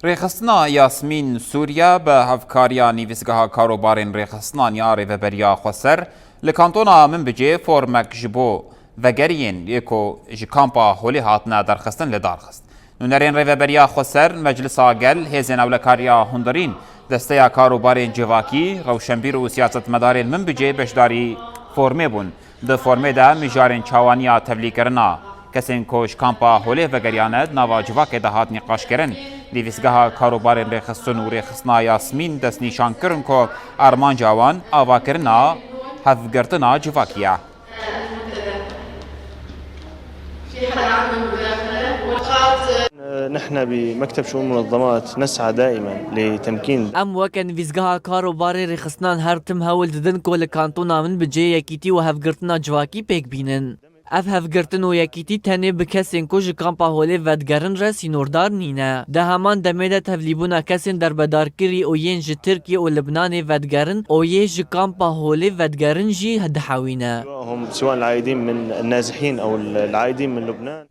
رێخستنا یاسمین سووریا بە هەڤکاریە نیڤیسگەها کاروبارên rêxistinان ya rêveberiya Xweser li kantona Minbicê formek ji bo vegeriyên yê ku ji kampa Holê hatine derxistin li darxist. Nûnerên rêveberiya Xweser Meclisa Gel hêzên ewlekariya hundirîn desteya karobarên civakî, rewşenbîr û siyasetmedarên Minbicê beşdarî formê bûn. Di formê de mijarên çawaniya tevlîkirina kesên ku ji kampa Holê vegeriyane nava civakê de hat nîqaşkirin. Lîvîzgeha karobarên rêxistin û rêxistina Yasmîn destnîşan kirin ku armanca wan avakirina hevgirtina civakî ye. نحن بمكتب شؤون المنظمات نسعى دائما لتمكين ام وكن ویزگاه کاروباری رخصتان هر تم هول ددن کو لکانتونا Minbicê yekîtî û hevgirtina civakî pêk bînin. Ev hevgirtin û yekîtî tenê bi kesên ku ji kampa Holê vedigerin re sînordar nîne. Di heman demê de tevlîbûna kesên derbedarkirî û yên ji Tirkiye û Libnanê vedigerin û yê ji kampa Holê vedigerin jî dihewîne. هم سواء العائدين من النازحين او العائدين من لبنان.